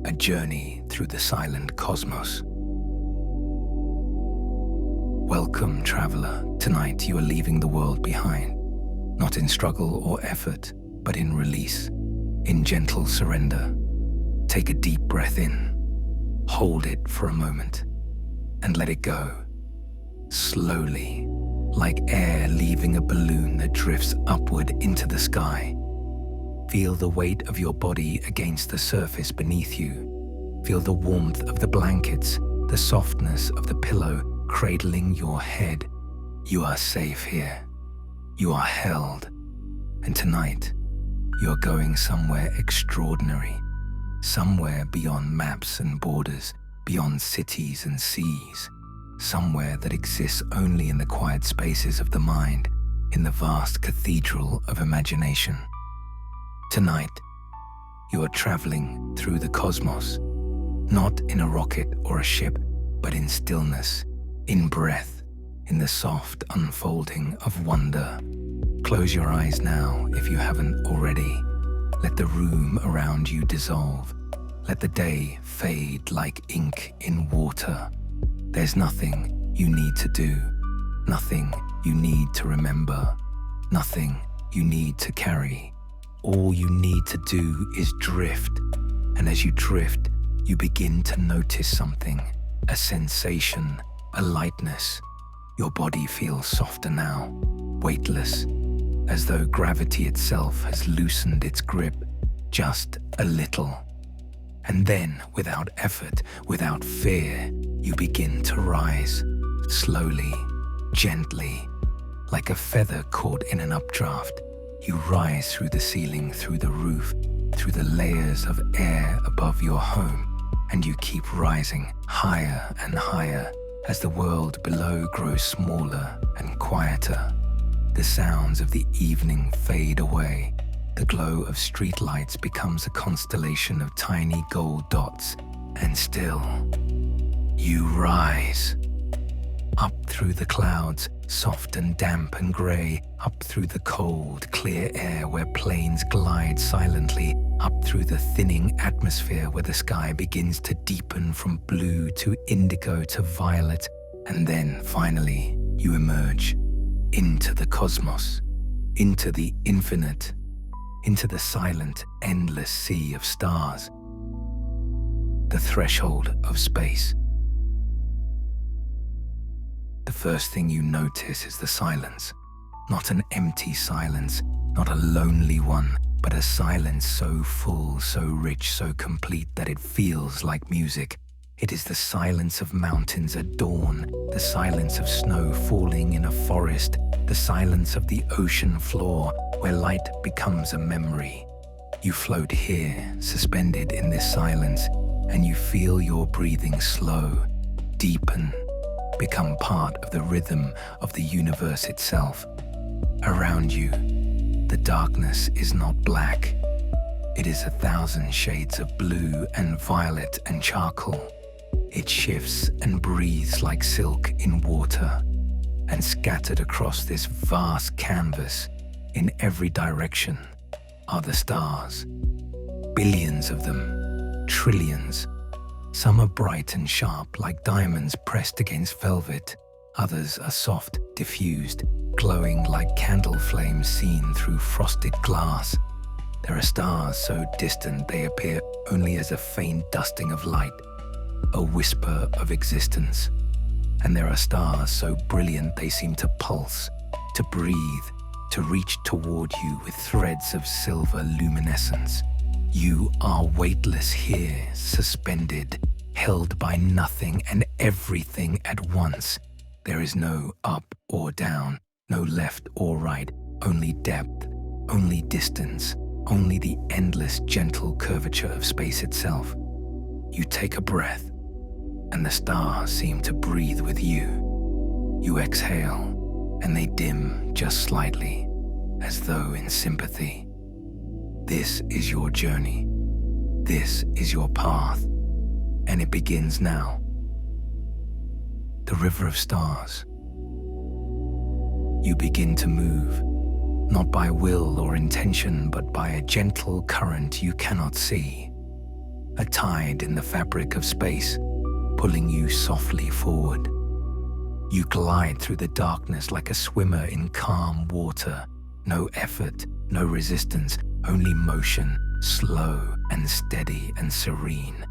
a journey through the silent cosmos. Welcome, traveler. Tonight you are leaving the world behind, not in struggle or effort, but in release, in gentle surrender. Take a deep breath in, hold it for a moment, and let it go. Slowly, like air leaving a balloon that drifts upward into the sky. Feel the weight of your body against the surface beneath you. Feel the warmth of the blankets, the softness of the pillow cradling your head. You are safe here. You are held. And tonight, you are going somewhere extraordinary. Somewhere beyond maps and borders, beyond cities and seas. Somewhere that exists only in the quiet spaces of the mind, in the vast cathedral of imagination. Tonight, you are traveling through the cosmos, not in a rocket or a ship, but in stillness, in breath, in the soft unfolding of wonder. Close your eyes now if you haven't already. Let the room around you dissolve. Let the day fade like ink in water. There's nothing you need to do, nothing you need to remember, nothing you need to carry. All you need to do is drift, and as you drift, you begin to notice something, a sensation, a lightness. Your body feels softer now, weightless, as though gravity itself has loosened its grip just a little. And then, without effort, without fear, you begin to rise, slowly, gently, like a feather caught in an updraft. You rise through the ceiling, through the roof, through the layers of air above your home, and you keep rising higher and higher as the world below grows smaller and quieter. The sounds of the evening fade away. The glow of streetlights becomes a constellation of tiny gold dots, and still, you rise. Up through the clouds, soft and damp and grey, up through the cold, clear air where planes glide silently, up through the thinning atmosphere where the sky begins to deepen from blue to indigo to violet, and then, finally, you emerge into the cosmos, into the infinite, into the silent, endless sea of stars, the threshold of space. The first thing you notice is the silence, not an empty silence, not a lonely one, but a silence so full, so rich, so complete that it feels like music. It is the silence of mountains at dawn, the silence of snow falling in a forest, the silence of the ocean floor where light becomes a memory. You float here, suspended in this silence, and you feel your breathing slow, deepen, become part of the rhythm of the universe itself. Around you, the darkness is not black. It is 1,000 shades of blue and violet and charcoal. It shifts and breathes like silk in water, and scattered across this vast canvas, in every direction, are the stars. Billions of them, trillions. Some are bright and sharp like diamonds pressed against velvet. Others are soft, diffused, glowing like candle flames seen through frosted glass. There are stars so distant they appear only as a faint dusting of light, a whisper of existence. And there are stars so brilliant they seem to pulse, to breathe, to reach toward you with threads of silver luminescence. You are weightless here, suspended, held by nothing and everything at once. There is no up or down, no left or right, only depth, only distance, only the endless gentle curvature of space itself. You take a breath, and the stars seem to breathe with you. You exhale, and they dim just slightly, as though in sympathy. This is your journey. This is your path, and it begins now. The river of stars. You begin to move, not by will or intention, but by a gentle current you cannot see. a tide in the fabric of space, pulling you softly forward. You glide through the darkness like a swimmer in calm water. No effort, no resistance, only motion, slow and steady and serene.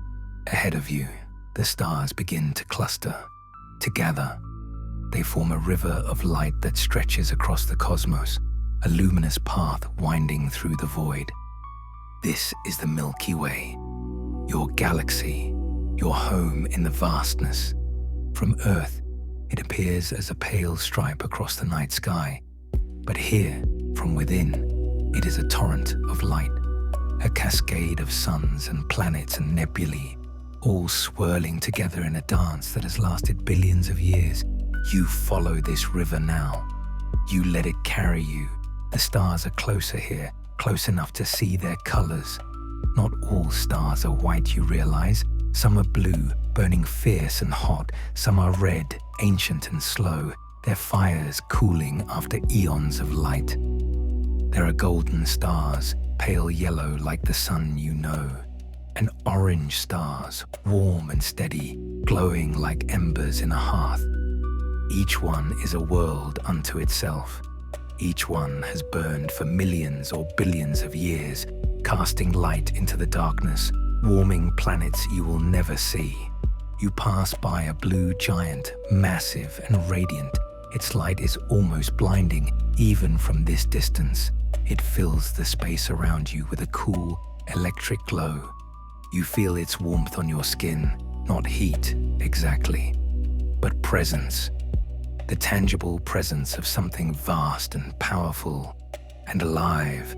Ahead of you, the stars begin to cluster. Together, they form a river of light that stretches across the cosmos, a luminous path winding through the void. This is the Milky Way, your galaxy, your home in the vastness. From Earth, it appears as a pale stripe across the night sky. But here, from within, it is a torrent of light, a cascade of suns and planets and nebulae, all swirling together in a dance that has lasted billions of years. You follow this river now. You let it carry you. The stars are closer here, close enough to see their colors. Not all stars are white, you realize. Some are blue, burning fierce and hot. Some are red, ancient and slow, their fires cooling after eons of light. There are golden stars, pale yellow like the sun you know, and orange stars, warm and steady, glowing like embers in a hearth. Each one is a world unto itself. Each one has burned for millions or billions of years, casting light into the darkness, warming planets you will never see. You pass by a blue giant, massive and radiant. Its light is almost blinding, even from this distance. It fills the space around you with a cool, electric glow. You feel its warmth on your skin, not heat, exactly, but presence. The tangible presence of something vast and powerful and alive.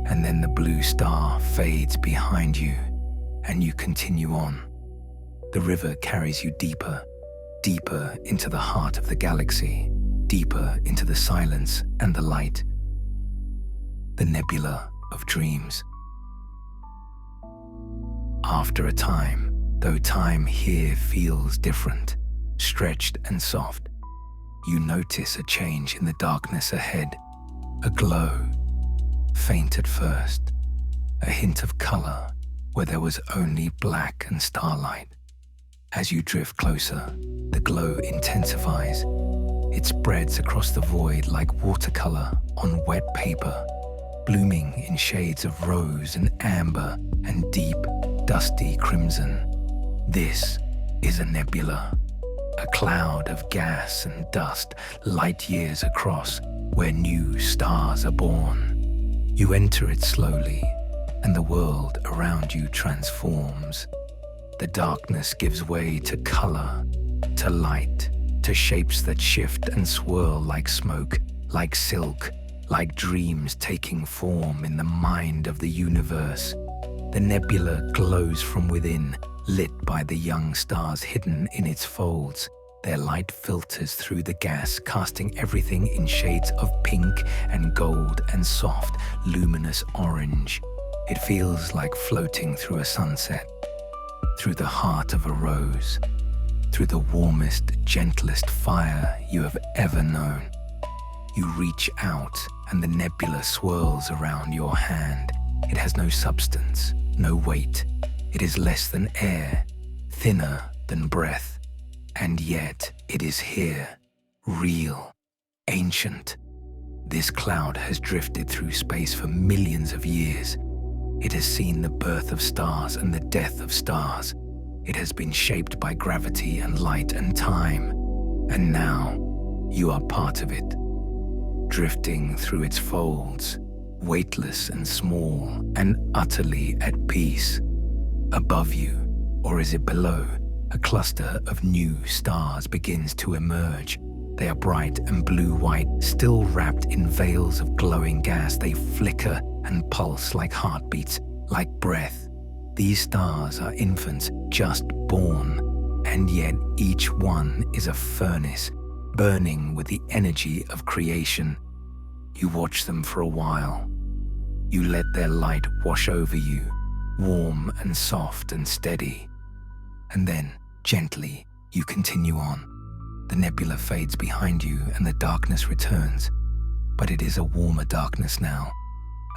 And then the blue star fades behind you, and you continue on. The river carries you deeper, deeper into the heart of the galaxy, deeper into the silence and the light. The nebula of dreams. After a time, though time here feels different, stretched and soft, you notice a change in the darkness ahead. A glow, faint at first, a hint of color where there was only black and starlight. As you drift closer, the glow intensifies. It spreads across the void like watercolor on wet paper, blooming in shades of rose and amber and deep, dusty crimson. This is a nebula, a cloud of gas and dust light years across where new stars are born. You enter it slowly, and the world around you transforms. The darkness gives way to color, to light, to shapes that shift and swirl like smoke, like silk, like dreams taking form in the mind of the universe. The nebula glows from within, lit by the young stars hidden in its folds. Their light filters through the gas, casting everything in shades of pink and gold and soft, luminous orange. It feels like floating through a sunset, through the heart of a rose, through the warmest, gentlest fire you have ever known. You reach out, and the nebula swirls around your hand. It has no substance, no weight. It is less than air, thinner than breath. And yet it is here, real, ancient. This cloud has drifted through space for millions of years. It has seen the birth of stars and the death of stars. It has been shaped by gravity and light and time. And now, you are part of it, drifting through its folds, weightless and small and utterly at peace. Above you, or is it below, a cluster of new stars begins to emerge. They are bright and blue-white, still wrapped in veils of glowing gas. They flicker and pulse like heartbeats, like breath. These stars are infants just born, and yet each one is a furnace, burning with the energy of creation. You watch them for a while. You let their light wash over you, warm and soft and steady. And then, gently, you continue on. The nebula fades behind you and the darkness returns. But it is a warmer darkness now,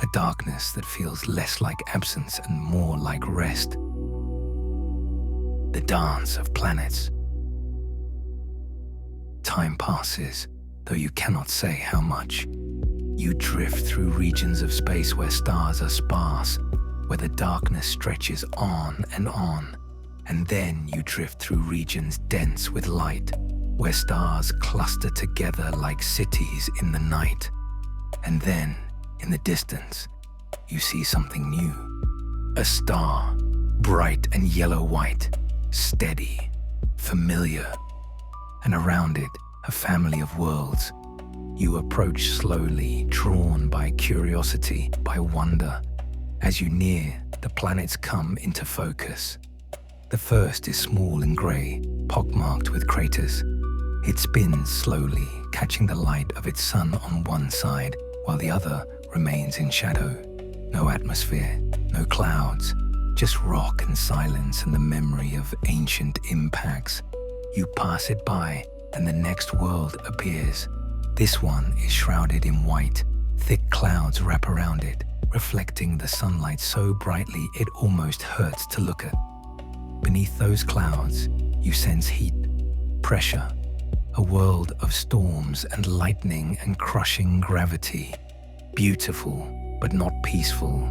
a darkness that feels less like absence and more like rest. The dance of planets. Time passes, though you cannot say how much. You drift through regions of space where stars are sparse, where the darkness stretches on, and then you drift through regions dense with light, where stars cluster together like cities in the night. And then, in the distance, you see something new. A star, bright and yellow-white, steady, familiar, and around it, a family of worlds. You approach slowly, drawn by curiosity, by wonder. As you near, the planets come into focus. The first is small and grey, pockmarked with craters. It spins slowly, catching the light of its sun on one side, while the other remains in shadow. No atmosphere, no clouds, just rock and silence and the memory of ancient impacts. You pass it by, and the next world appears. This one is shrouded in white. Thick clouds wrap around it, reflecting the sunlight so brightly it almost hurts to look at. Beneath those clouds, you sense heat, pressure, a world of storms and lightning and crushing gravity. Beautiful, but not peaceful.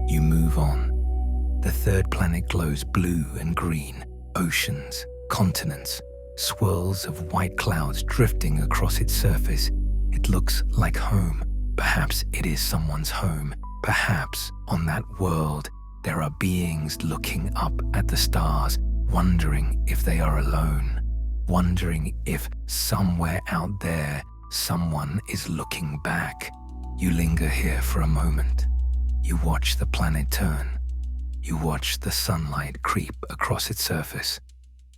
You move on. The third planet glows blue and green. Oceans, continents, swirls of white clouds drifting across its surface. It looks like home. Perhaps it is someone's home. Perhaps on that world there are beings looking up at the stars, wondering if they are alone, wondering if somewhere out there someone is looking back. You linger here for a moment. You watch the planet turn. You watch the sunlight creep across its surface,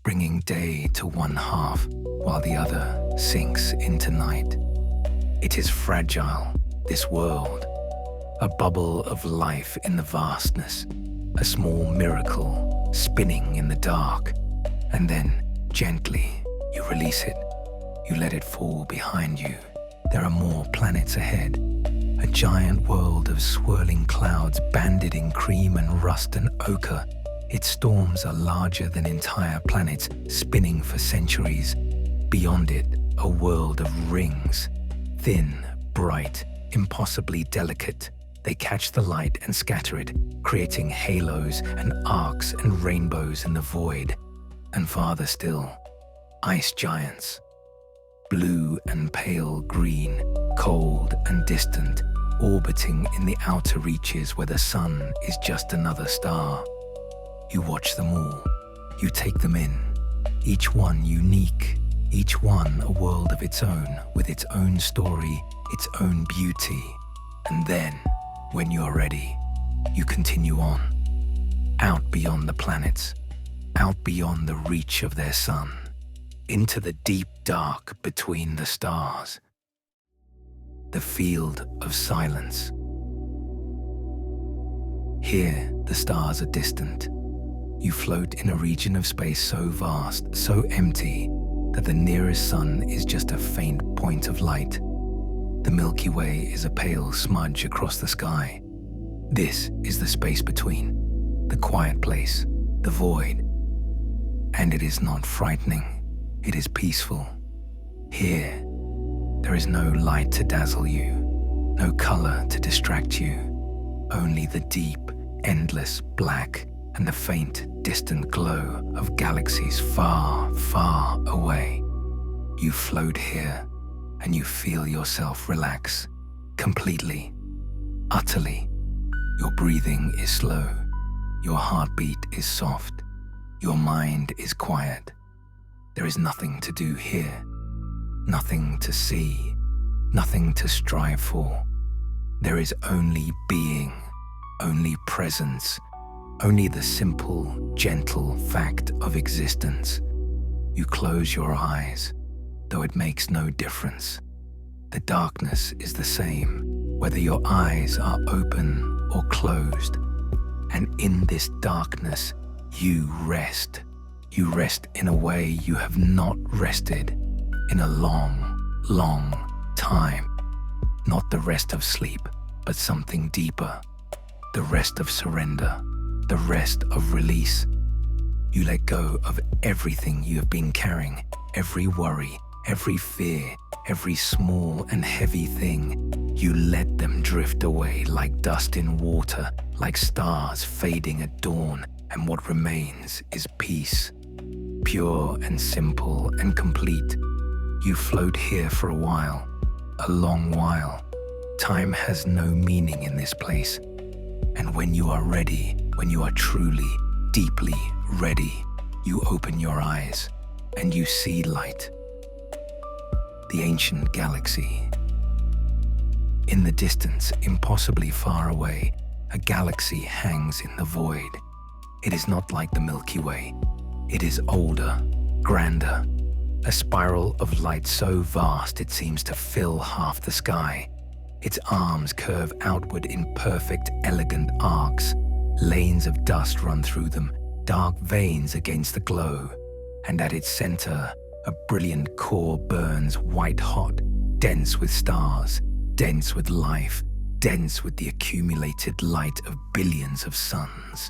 bringing day to one half while the other sinks into night. It is fragile, this world, a bubble of life in the vastness, a small miracle spinning in the dark, and then gently you release it. You let it fall behind you. There are more planets ahead, a giant world of swirling clouds banded in cream and rust and ochre. Its storms are larger than entire planets, spinning for centuries. Beyond it, a world of rings. Thin, bright, impossibly delicate. They catch the light and scatter it, creating halos and arcs and rainbows in the void. And farther still, ice giants. Blue and pale green, cold and distant, orbiting in the outer reaches where the sun is just another star. You watch them all. You take them in. Each one unique. Each one a world of its own, with its own story, its own beauty. And then, when you're ready, you continue on. Out beyond the planets. Out beyond the reach of their sun. Into the deep dark between the stars. The field of silence. Here, the stars are distant. You float in a region of space so vast, so empty, that the nearest sun is just a faint point of light. The Milky Way is a pale smudge across the sky. This is the space between, the quiet place, the void. And it is not frightening, it is peaceful. Here, there is no light to dazzle you, no color to distract you, only the deep, endless black and the faint, distant glow of galaxies far, far away. You float here, and you feel yourself relax, completely, utterly. Your breathing is slow, your heartbeat is soft, your mind is quiet. There is nothing to do here, nothing to see, nothing to strive for. There is only being, only presence, only the simple, gentle fact of existence. You close your eyes, though it makes no difference. The darkness is the same, whether your eyes are open or closed. And in this darkness, you rest. You rest in a way you have not rested in a long, long time. Not the rest of sleep, but something deeper. The rest of surrender, the rest of release. You let go of everything you have been carrying, every worry, every fear, every small and heavy thing. You let them drift away like dust in water, like stars fading at dawn, and what remains is peace. Pure and simple and complete. You float here for a while, a long while. Time has no meaning in this place. And when you are ready, when you are truly, deeply ready, you open your eyes and you see light. The ancient galaxy. In the distance, impossibly far away, a galaxy hangs in the void. It is not like the Milky Way. It is older, grander, a spiral of light so vast it seems to fill half the sky. Its arms curve outward in perfect, elegant arcs. Lanes of dust run through them, dark veins against the glow. And at its center, a brilliant core burns white hot, dense with stars, dense with life, dense with the accumulated light of billions of suns.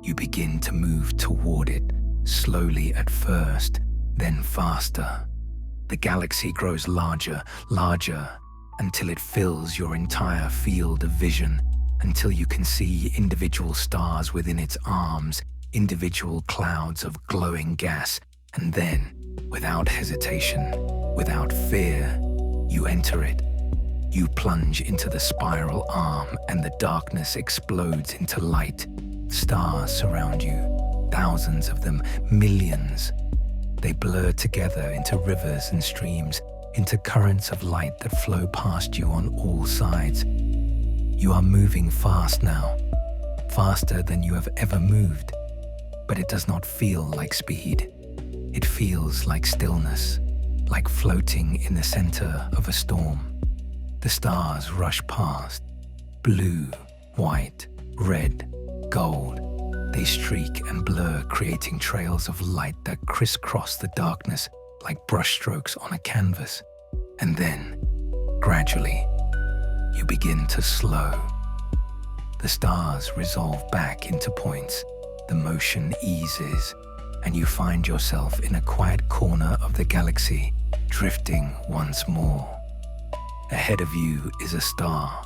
You begin to move toward it, slowly at first, then faster. The galaxy grows larger, larger, until it fills your entire field of vision, until you can see individual stars within its arms, individual clouds of glowing gas, and then, without hesitation, without fear, you enter it. You plunge into the spiral arm and the darkness explodes into light. Stars surround you, thousands of them, millions. They blur together into rivers and streams, into currents of light that flow past you on all sides. You are moving fast now, faster than you have ever moved, but it does not feel like speed. It feels like stillness, like floating in the center of a storm. The stars rush past, blue, white, red, gold. They streak and blur, creating trails of light that crisscross the darkness like brushstrokes on a canvas. And then, gradually, you begin to slow. The stars resolve back into points, the motion eases, and you find yourself in a quiet corner of the galaxy, drifting once more. Ahead of you is a star,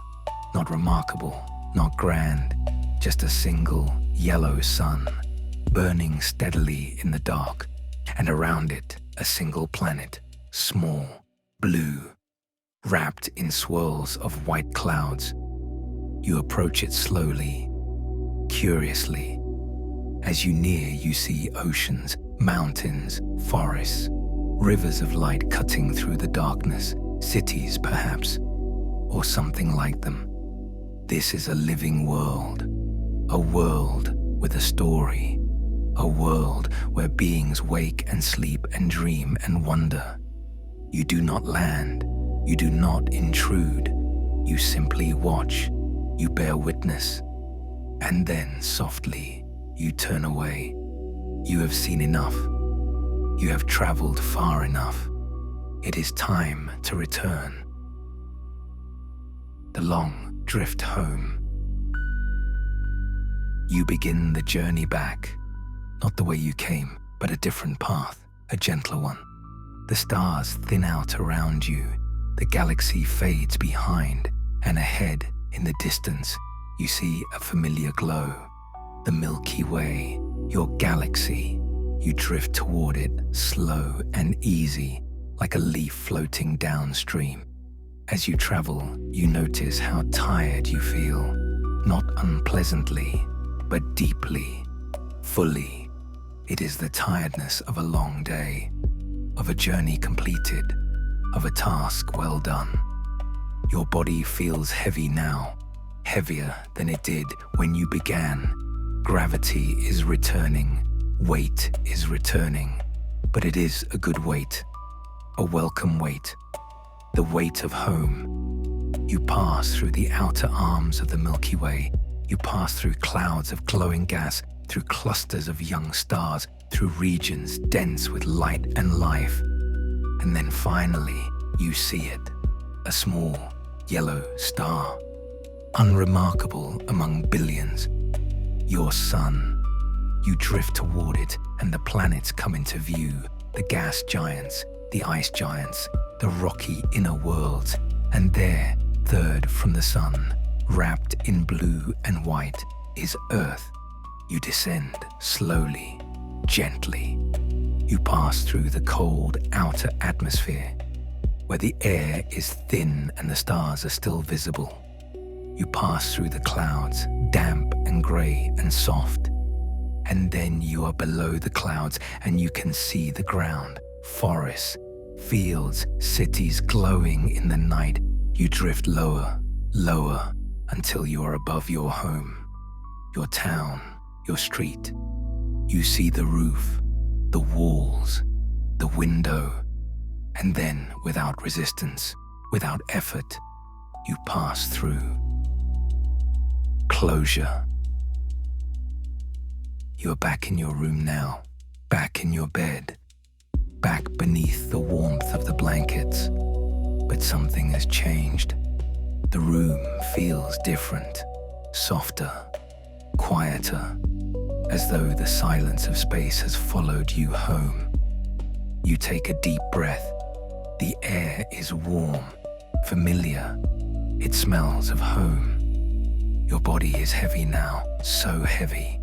not remarkable, not grand, just a single yellow sun, burning steadily in the dark, and around it a single planet, small, blue, wrapped in swirls of white clouds. You approach it slowly, curiously. As you near, you see oceans, mountains, forests, rivers of light cutting through the darkness, cities perhaps, or something like them. This is a living world, a world with a story, a world where beings wake and sleep and dream and wonder. You do not land, you do not intrude, you simply watch, you bear witness, and then softly you turn away. You have seen enough, you have traveled far enough. It is time to return. The long drift home. You begin the journey back, not the way you came, but a different path, a gentler one. The stars thin out around you, the galaxy fades behind, and ahead, in the distance, you see a familiar glow. The Milky Way, your galaxy. You drift toward it, slow and easy, like a leaf floating downstream. As you travel, you notice how tired you feel, not unpleasantly, but deeply, fully. It is the tiredness of a long day, of a journey completed, of a task well done. Your body feels heavy now, heavier than it did when you began. Gravity is returning, weight is returning, but it is a good weight, a welcome weight, the weight of home. You pass through the outer arms of the Milky Way. You pass through clouds of glowing gas, through clusters of young stars, through regions dense with light and life. And then finally, you see it, a small yellow star. unremarkable among billions. Your sun. You drift toward it, and the planets come into view. The gas giants, the ice giants, the rocky inner worlds. And there, third from the sun, wrapped in blue and white, is Earth. You descend slowly, gently. You pass through the cold outer atmosphere, where the air is thin and the stars are still visible. You pass through the clouds, damp and grey and soft. And then you are below the clouds and you can see the ground, forests, fields, cities glowing in the night. You drift lower, lower, until you are above your home, your town, your street. You see the roof, the walls, the window, and then, without resistance, without effort, you pass through. Closure. You are back in your room now, back in your bed, back beneath the warmth of the blankets. But something has changed. The room feels different, softer, quieter, as though the silence of space has followed you home. You take a deep breath. The air is warm, familiar. It smells of home. Your body is heavy now, so heavy.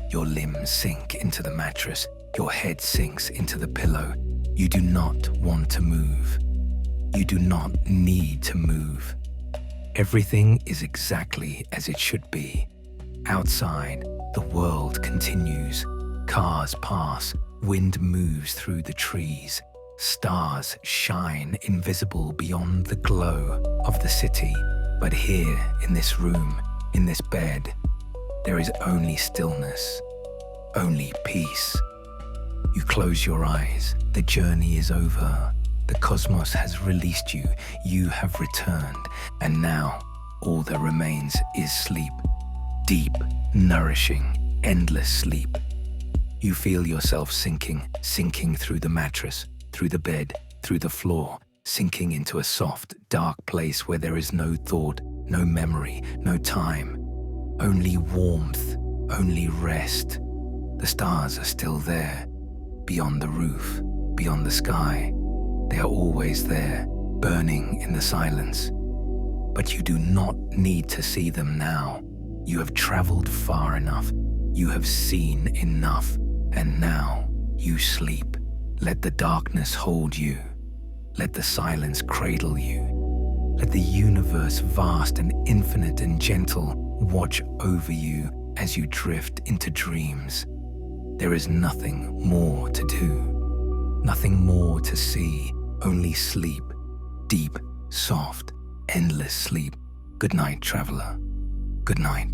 Your limbs sink into the mattress. Your head sinks into the pillow. You do not want to move. You do not need to move. Everything is exactly as it should be. Outside, the world continues. Cars pass, wind moves through the trees. Stars shine invisible beyond the glow of the city. But here, in this room, in this bed, there is only stillness, only peace. You close your eyes. The journey is over. The cosmos has released you. You have returned. And now, all that remains is sleep. Deep, nourishing, endless sleep. You feel yourself sinking through the mattress, through the bed, through the floor, sinking into a soft, dark place where there is no thought, no memory, no time. Only warmth, only rest. The stars are still there, beyond the roof, beyond the sky. They are always there, burning in the silence. But you do not need to see them now. You have traveled far enough. You have seen enough. And now you sleep. Let the darkness hold you. Let the silence cradle you. Let the universe, vast and infinite and gentle, watch over you as you drift into dreams. There is nothing more to do, nothing more to see, only sleep, deep, soft, endless sleep. Good night, traveler. Good night.